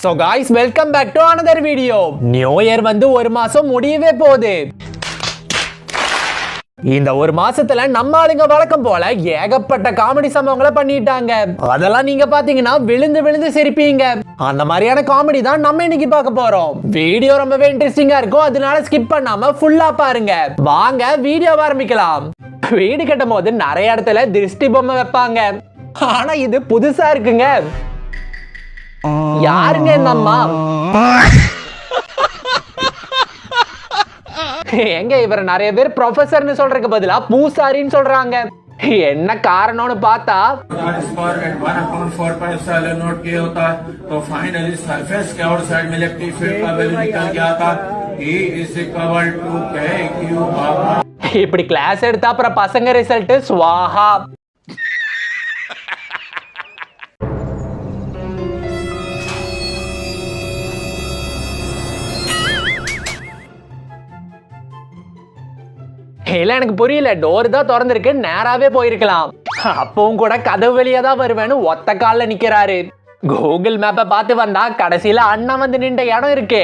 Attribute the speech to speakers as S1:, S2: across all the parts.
S1: So guys, welcome back to another video. New Year வந்து ஒரு மாசம் முடியவே போகுது. இந்த ஒரு மாசத்துல நம்ம ஆளுங்க வழக்கம் போல ஏகப்பட்ட காமெடி சம்பவங்களை பண்ணிட்டாங்க. அதெல்லாம் நீங்க பாத்தீங்கன்னா விழுந்து விழுந்து சிரிப்பீங்க. அந்த மாதிரியான காமெடி தான் நம்ம இன்னைக்கு பார்க்க போறோம். வீடியோ ரொம்பவே இன்ட்ரெஸ்டிங்கா இருக்கும், அதனால ஸ்கிப் பண்ணாம ஃபுல்லா பாருங்க. வாங்க வீடியோ ஆரம்பிக்கலாம். வீடு கட்டும் போது நிறைய இடத்துல திருஷ்டி பொம்மை வைப்பாங்க. ஆனா இது புதுசா இருக்குங்க. யாருங்க இந்த அம்மா? எங்க இவர நிறைய பேர் ப்ரொஃபசர்னு சொல்றதுக்கு பதிலா பூசாரின்னு சொல்றாங்க. என்ன காரணம்னு பார்த்தா இப்படி கிளாஸ் எடுத்தா அப்புறம் பசங்க ரிசல்ட் ஸ்வாஹா. இல்ல எனக்கு புரியல, டோர் தான் திறந்திருக்கு, நேராவே போயிருக்கலாம். அப்பவும் கூட கதவு வெளியே தான் வருவேன்னு ஒத்த கால்ல நிக்கிறாரு. கூகுள் மேப்பை பார்த்து வந்தா கடைசியில அண்ணன் வந்து நின்ற இடம் இருக்கு.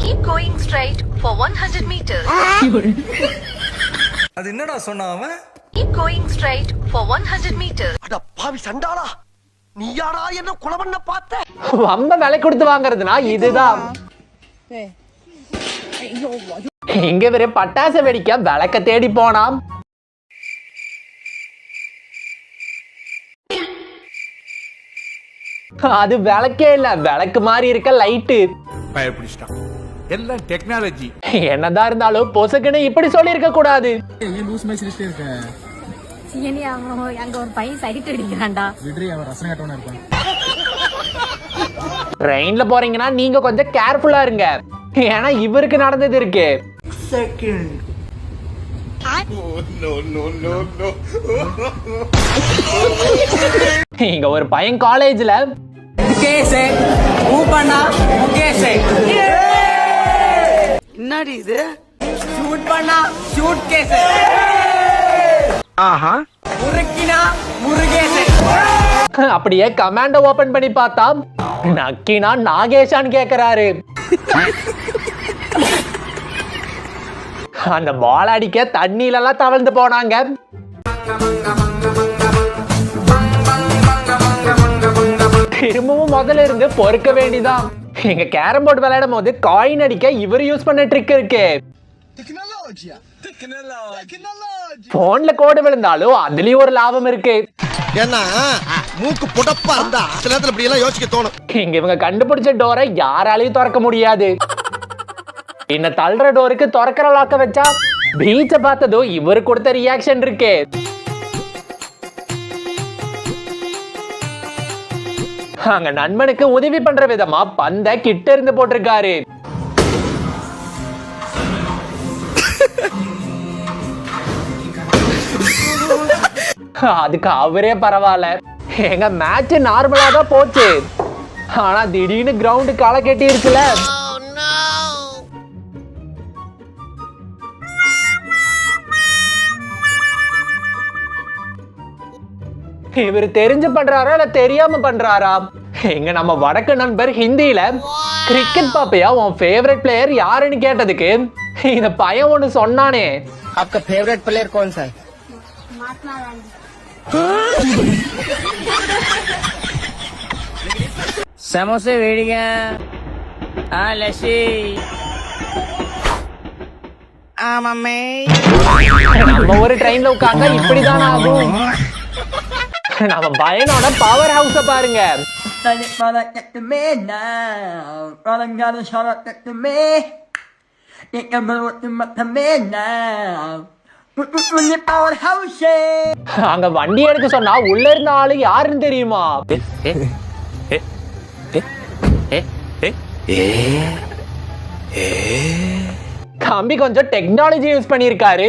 S2: Keep going straight for 100 meters.
S3: அது என்னடா சொன்னா அவன்?
S2: Keep going straight for 100 meters.
S4: அட பாவி சண்டாளா, நீ யாரா என்ன கொலை பண்ண பார்த்த?
S1: ரொம்ப விலை கொடுத்து வாங்குறதுனா இதுதான். இங்க வேற பட்டாசு வெடிக்க விளக்க தேடி போனாம். அது விளக்கே இல்ல, விளக்கு மாதிரி இருக்க லைட்டு.
S5: பயப்பிடிச்சிட்டான். எல்லாம் டெக்னாலஜி.
S1: என்னதான் இருந்தாலும் பொசுக்குன்னு இப்படி சொல்லி இருக்க கூடாது. ட்ரெயின்ல போறீங்கன்னா நீங்க கொஞ்சம் கேர்ஃபுல்லா இருங்க, ஏன்னா இவருக்கு நடந்தது இருக்கு. இங்க ஒரு பையன் காலேஜ்ல
S4: என்னடி இது?
S6: ஷூட் பண்ணா ஷூட் கேஸ்,
S4: ஆஹா,
S6: முறுக்கினா முருகேஸ்.
S1: அப்படியே கமாண்ட ஓபன் பண்ணி பார்த்தா நக்கினா நாகேஷான்னு கேக்குறாரு. அந்த பால் அடிக்க தண்ணியில எல்லாம் தவழ்ந்து போனாங்க. திரும்பவும் முதல்ல இருந்து பொறுக்க வேண்டிதான். இங்க கேரம் போர்டு விளையாடும் போது காயின் அடிக்க இவர் யூஸ் பண்ண ட்ரிக் இருக்கு. போன்ல கோடு விழுந்தாலும் அதுலயும் ஒரு லாபம் இருக்கு.
S4: ஏன்னா மூக்கு புடப்பா இருந்தா சில நேரத்துல இப்படி எல்லாம் யோசிக்க தோணும்.
S1: இங்க இவங்க கண்டுபிடிச்ச டோரை யாராலையும் திறக்க முடியாது. இந்த தள்ளுற டோருக்கு திறக்கிற லாக்க வச்சா பீச்ச பார்த்ததும் இவரு கொடுத்த ரியாக்ஷன் இருக்கு. அங்க நண்பனுக்கு உதவி பண்ற விதமா பந்த கிட்ட இருந்து போட்டிருக்காரு. அதுக்கு அவரே பரவாயில்ல. எங்க மேட்ச் நார்மலா தான் போச்சு, ஆனா திடீர்னு கிரவுண்ட் களை கட்டி இருக்குல்ல. இவர் தெரிஞ்சு பண்றாரா இல்ல தெரியாம பண்றாரா? எங்க நம்ம வடக்கு நண்பர் ஹிந்தியில கிரிக்கெட் பாப்பையா உன் ஃபேவரட் பிளேயர் யாருன்னு கேட்டதுக்கு இந்த பையன் ஒண்ணு சொன்னானே.
S6: आपका फेवरेट प्लेयर कौन सा है? समोसे वेड़िया लस्सी मम्मी.
S1: நம்ம ஒரு ட்ரெயின்ல உட்கார்ந்தா இப்படிதான் ஆகும். நம்ம பையனோட பவர் ஹவுஸ பாருங்க. அங்க வண்டி எடுக்க சொன்னா உள்ள இருந்த ஆளு யாருன்னு தெரியுமா? தம்பி கொஞ்சம் டெக்னாலஜி யூஸ் பண்ணிருக்காரு.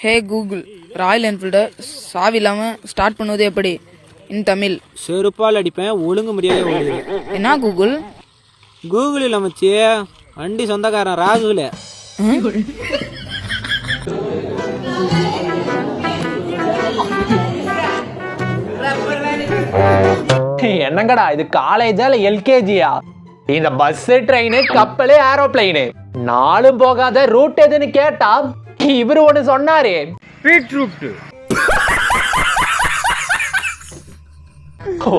S7: ஹே கூகுள், ராயல் என்ஃபீல்டை சாவி இல்லாம ஸ்டார்ட் பண்ணுவது எப்படி இன் தமிழ்?
S8: செருப்பால் அடிப்பேன், ஒழுங்கு முடியாது.
S7: என்ன கூகுள்?
S8: கூகுள் இல்ல மச்சி, வண்டி சொந்தக்காரன் ராகுல.
S6: रबर मैंने
S1: என்னங்கடா இது காலேஜா இல்ல எல்கேஜியா? இந்த பஸ், ட்ரெயின், கப்பல், ஏரோப்ளைனு நாளும் போகாத ரூட் எதுன்னு கேட்டா இவரு ஒண்ணு சொன்னாரு.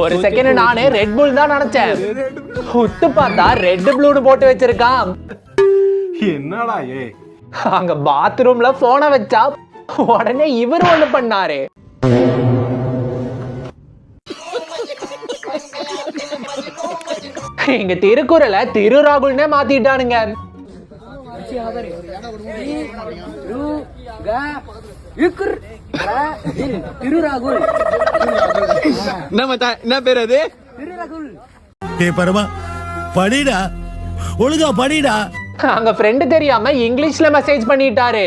S1: ஒரு செகண்ட் நானே ரெட் புல் தான் நினைச்சேன். உத்து பார்த்தா ரெட் ப்ளூன்னு போட்டு வச்சிருக்கான்.
S5: என்னடா
S1: அங்க பாத்ரூம்ல போனை வச்சா உடனே இவரு ஒண்ணு பண்ணாரு. இங்க திருக்குறளை திரு ராகுல்னே மாத்திட்டானுங்க.
S8: என்ன பேர் அது?
S3: பரமா படிடா, ஒழுங்கா படிடா.
S1: அங்க ஃப்ரெண்டு தெரியாம இங்கிலீஷ்ல மெசேஜ் பண்ணிட்டாரு.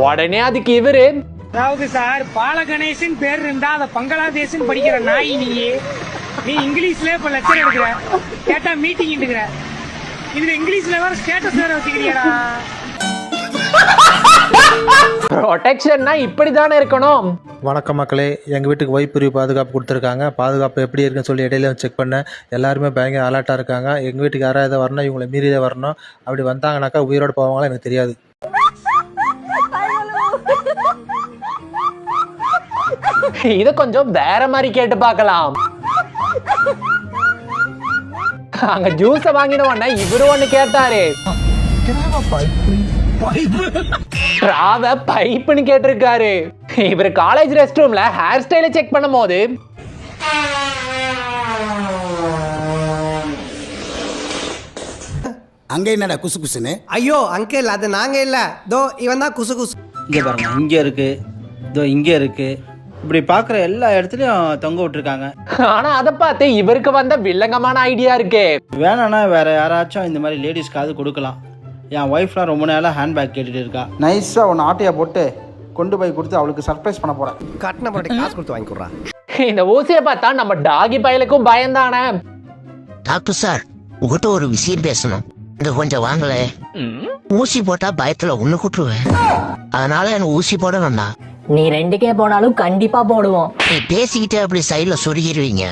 S1: உடனே அதுக்கு இவரு,
S9: அதாவது சார் பாலகணேசன் பேர் இருந்தா அத பங்களாதேசன் படிக்கிற நாய் நீ இங்கிலீஷ்ல இப்ப லெக்சர் எடுக்கிற, கேட்டா மீட்டிங் எடுக்கிற, இதுல இங்கிலீஷ்ல வேற ஸ்டேட்டஸ் வேற வச்சுக்கிறியாடா.
S1: ப்ரொடெக்ஷன்னா இப்படிதானே இருக்கணும்.
S10: வணக்கம் மக்களே, எங்கள் வீட்டுக்கு வைப்பிரிவு பாதுகாப்பு கொடுத்துருக்காங்க. பாதுகாப்பு எப்படி இருக்குன்னு சொல்லி இடையில செக் பண்ணேன். எல்லாருமே பயங்கர அலர்ட்டாக இருக்காங்க. எங்கள் வீட்டுக்கு யாராவது வரணும், இவங்களை மீறியே வரணும். அப்படி வந்தாங்கனாக்கா உயிரோடு போவாங்களா எனக்கு தெரியாது.
S1: இத கொஞ்சம் வேற மாதிரி கேட்டு பார்க்கலாம். அங்க ஜூஸ வாங்கின உடனே இவரு ஒண்ணு கேட்டாரு. ராவ பைப்னு கேட்டிருக்காரு. இவர் காலேஜ் ரெஸ்ட் ரூம்ல ஹேர் ஸ்டைல செக் பண்ணும் போது
S3: அங்க என்னடா குசு குசுன்னு?
S6: ஐயோ அங்கிள் அது நாங்க இல்ல, தோ இவன் தான் குசு குசு.
S8: இங்கே பாருங்க, இங்கே இருக்கு, இதோ இங்கே இருக்கு. இப்படி பார்க்குற எல்லா இடத்துலையும் தொங்க விட்டுருக்காங்க.
S1: ஆனா அதை பார்த்து இவருக்கு வந்த வில்லங்கமான ஐடியா இருக்கு.
S8: வேணான்னா வேற யாராச்சும் இந்த மாதிரி லேடிஸ்க்காவது கொடுக்கலாம். என் ஒய்ஃப்லாம் ரொம்ப நேரம் ஹேண்ட்பேக் கேட்டுட்டு இருக்கா. நைஸாக ஒன்று ஆட்டையை போட்டு கொண்டு போய் கொடுத்து அவளுக்கு சர்ப்ரைஸ் பண்ண போகிறேன்.
S6: கட்டின பண்ணி காசு கொடுத்து வாங்கி கொடுறான்.
S1: இந்த ஊசியை பார்த்தா நம்ம டாகி பயலுக்கும் பயந்தானே.
S11: டாக்டர் சார், உங்ககிட்ட ஒரு விஷயம் பேசணும். இங்க கொஞ்சம் வாங்கல. ஊசி போட்டா பயத்துல ஒண்ணு கூட்டுருவேன், அதனால எனக்கு ஊசி போட வேண்டாம்.
S12: நீ 2K போனாலும் கண்டிப்பா போடுவோம்.
S11: நீ பேசிக்கிட்டே அப்படி சைட்ல சொருகிடுவீங்க,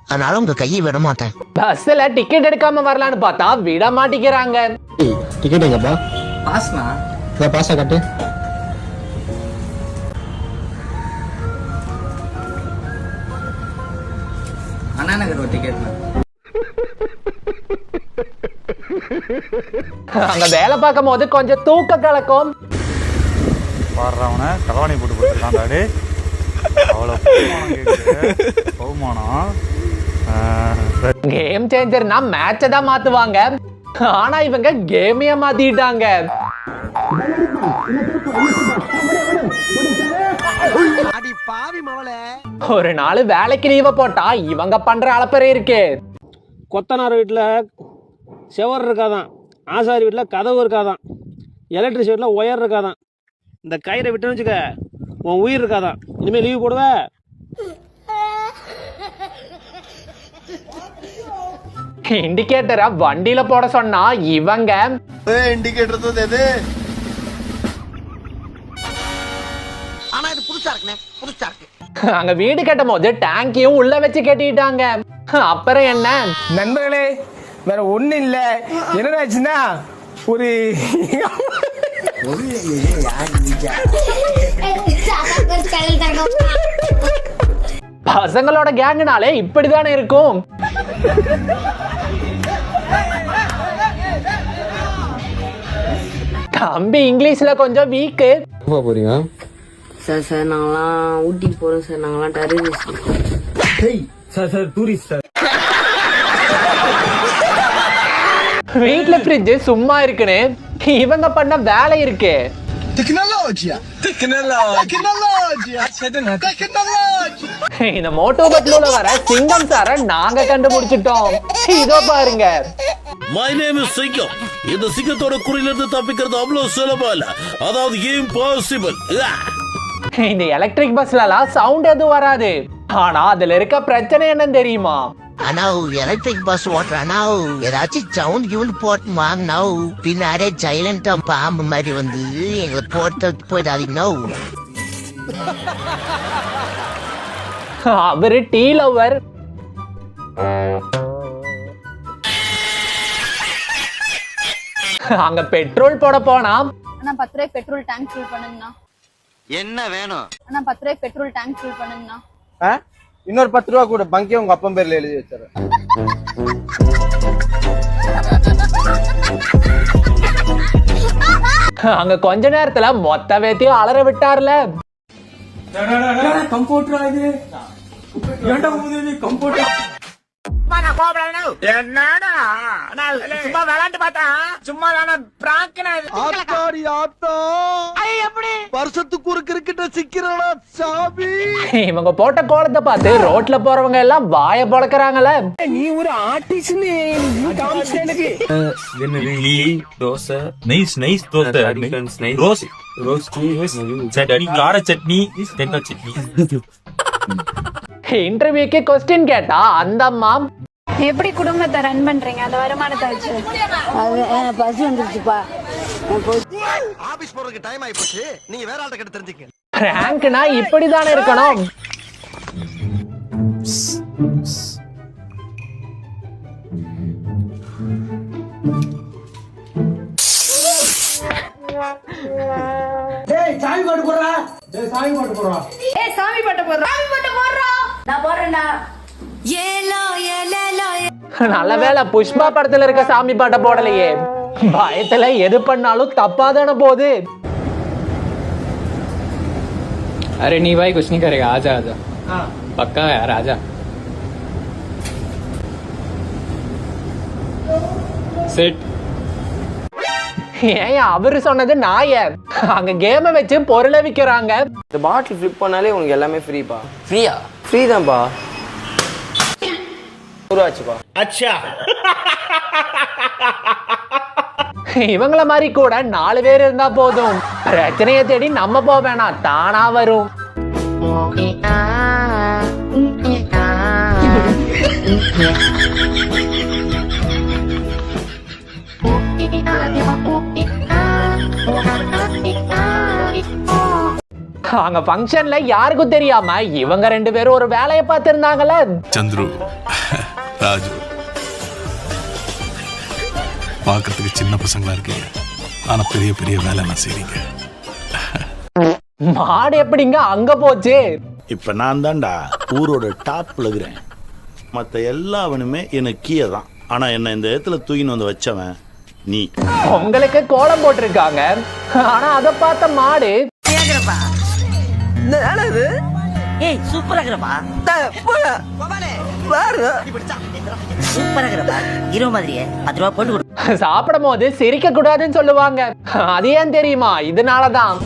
S11: அதனால உங்க கையை விட மாட்டேன்.
S1: பஸ்ல டிக்கெட் எடுக்காம வரலான்னு பார்த்தா விட மாட்டேங்கிறாங்க.
S10: டிக்கெட் எங்கப்பா?
S6: பாஸ்னா
S10: பாஸா கட்டு.
S6: அண்ணா நகர் ஒரு டிக்கெட்.
S1: அங்க வேலை பார்க்கும் போது கொஞ்சம் தூக்க கலக்கும்.
S5: பாடுறவன களவாணி போட்டு கொடுத்துருக்காண்டாடே. அவ்வளோ பகுமானம்.
S1: கேம் சேஞ்சர்னா மேட்சை தான் மாத்துவாங்க, ஆனா இவங்க கேமைய மாத்திட்டாங்க.
S4: அடி பாவி மவளே.
S1: ஒரு நாள் வேலைக்கு லீவ போட்டா இவங்க பண்ற அலப்பறை இருக்கு.
S8: கொத்தனார் வீட்டில் செவர் இருக்காதான், ஆசாரி வீட்டில் கதவு இருக்காதான், எலக்ட்ரிக் வீட்டில் ஒயர் இருக்காதான். இந்த கயிறை விட்டுன்னு வச்சுக்க, உன் உயிர் இருக்காதான். இனிமேல் லீவ் போடுவ.
S1: இண்டிகேட்டரை வண்டியில போட சொன்னா இவங்க
S4: இண்டிகேட்டர் எது? ஆனா இது புதுசா இருக்குனே, புதுசா இருக்கு.
S1: அங்க வீடு கட்டும் போது டேங்கியும் உள்ள வச்சு கட்டிட்டாங்க. அப்புறம் என்ன
S6: நண்பர்களே, வேற ஒண்ணு இல்ல. என்னடாச்சுன்னா ஒரு
S1: பசங்களோட கேங்குனாலே இப்படிதானே இருக்கும். தம்பி இங்கிலீஷ்ல கொஞ்சம் வீக்கு.
S10: போறீங்க
S12: சார் சார் நாங்களாம் ஊட்டிக்கு போறோம் சார், நாங்களாம் டெரரிஸ்ட்.
S8: Sir tourist sir.
S1: வீட்ல ஃப்ரிட்ஜ் சும்மா இருக்குன்னு இவங்க பண்ண வேலை இருக்கு. இந்த மோட்டோ பட்லூல வர சிங்கம் சார நாங்க கண்டுபிடிச்சிட்டோம். இதோ பாருங்க.
S3: My name is சிங்கம். இந்த சிங்கத்தோட குறியிலிருந்து தப்பிக்கிறது அவ்வளவு சுலபம் இல்ல, அதாவது impossible.
S1: இந்த எலக்ட்ரிக் பஸ்லலாம் சவுண்ட் எதுவும் வராது, ஆனா அதுல இருக்க பிரச்சனை என்னன்னு தெரியுமா?
S11: ஆனா எலக்ட்ரிக் பஸ் ஓட்டுறானா ஏதாச்சும் சவுண்ட் கிவுண்ட் போட்டு வாங்கினா பின்னாடி சைலண்டா பாம்பு மாதிரி வந்து எங்களை போட்டு போயிடாதீங்க.
S1: அவரு டீ லவர். அங்க பெட்ரோல் போட போனா,
S13: அண்ணா 10 ரூபாய் பெட்ரோல் டேங்க் ஃபில் பண்ணுங்கண்ணா.
S4: என்ன வேணும்?
S13: அண்ணா 10 ரூபாய் பெட்ரோல் டேங்க் ஃபில் பண்ணுங்கண்ணா.
S5: இன்னொரு 10 ரூபா கூட பங்கே உங்க அப்பன் பேர்ல எழுதி வச்சிடறேன்.
S1: அங்க கொஞ்ச நேரத்துல மொத்த வேத்தையும் அலற விட்டார்ல.
S4: வருஷத்துக்கு ஒரு கிரிக்கெட்ட சிக்கிறடா சாமி.
S1: இவங்க போட்ட கோலத்தை பார்த்து ரோட்ல போறவங்க எல்லாம் வாய பொளக்குறாங்கல்ல.
S8: நீ ஒரு ஆர்டிஸ்ட் எனக்கு
S5: dosa nice nice dosa rose rose chutney கார சட்னி தேங்காய் சட்னி.
S1: இன்டர்வியூக்கு கொஸ்டின் கேட்டா அந்த அம்மா,
S13: எப்படி குடும்பத்தை ரன் பண்றீங்க? அந்த வருமானத்தை வச்சு.
S12: அது பசி வந்துருச்சுப்பா.
S4: ஆபீஸ் போறதுக்கு டைம் ஆயி போச்சு. நீங்க வேற ஆள்கிட்ட கேட்டு தெரிஞ்சுக்க.
S1: ரேங்க்னா இப்படிதானே இருக்கணும்.
S9: சாமி பாட்டு போடுறா. சாமி பாட்டு போடுறா.
S13: சாமி பாட்டு போடுறோம். சாமி பாட்டு போடுறோம். நான் போடுறேன்டா. ஏலோ ஏலேலோ.
S1: நல்ல வேளை புஷ்பா படத்துல இருக்க சாமி பாட்ட போடலையே. பயத்துல எது பண்ணாலும் தப்பாதான போகுது.
S14: अरे नहीं भाई कुछ नहीं करेगा, आजा आजा. पक्का यार आजा. Sit.
S1: ஏன் அவரு சொன்னது நாய. அங்க கேம வச்சு பொருளை விக்கிறாங்க.
S12: இந்த பாட்டில் ஃபிளிப் பண்ணாலே உனக்கு எல்லாமே ஃப்ரீப்பா.
S14: फ्रीया?
S12: ஃப்ரீ தான்ப்பா. ஆச்சுப்பா.
S3: அச்சா
S1: இவங்கள மாதிரி கூட 4 பேர் இருந்தா போதும். பிரச்சனையை தேடி நம்ம போக வேணாம், தானா வரும். அங்க ஃபங்க்ஷன்ல யாருக்கும் தெரியாம இவங்க 2 பேரும் ஒரு வேலையை பார்த்திருந்தாங்கல்ல.
S3: சந்துரு ராஜு பார்க்கறதுக்கு சின்ன பசங்களா இருக்கீங்க, ஆனா பெரிய பெரிய வேலை நான் செய்றீங்க.
S1: மாடு எப்படிங்க அங்க போச்சு?
S3: இப்ப நான் தான்டா ஊரோட டாப்ல இருக்கிறேன். மத்த எல்லாவனுமே எனக்கு கீழே தான். ஆனா என்ன இந்த இடத்துல தூக்கின்னு வந்து வச்சவன் நீ.
S1: உங்களுக்கு கோலம் போட்டிருக்காங்க, ஆனா அத பார்த்த மாடு
S12: ஏய் சூப்பரா இருக்கறப்பா. சூப்பரா இருக்கறப்பா. ஹீரோ மாதிரியே 10 ரூபாய் போட்டு கொடு.
S1: சாப்பிடும் போது சிரிக்க கூடாதுன்னு சொல்லுவாங்க. அது ஏன் தெரியுமா? இதனாலதான்.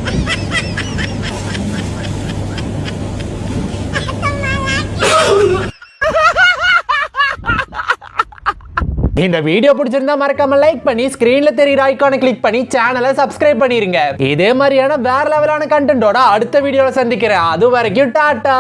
S1: இந்த வீடியோ பிடிச்சிருந்தா மறக்காம லைக் பண்ணி ஸ்கிரீன்ல தெரியுற ஐகானை கிளிக் பண்ணி சேனலை சப்ஸ்கிரைப் பண்ணிருங்க. இதே மாதிரியான வேற லெவலான கண்டென்ட்டோட அடுத்த வீடியோல சந்திக்கிறேன். அது வரைக்கும் டாடா.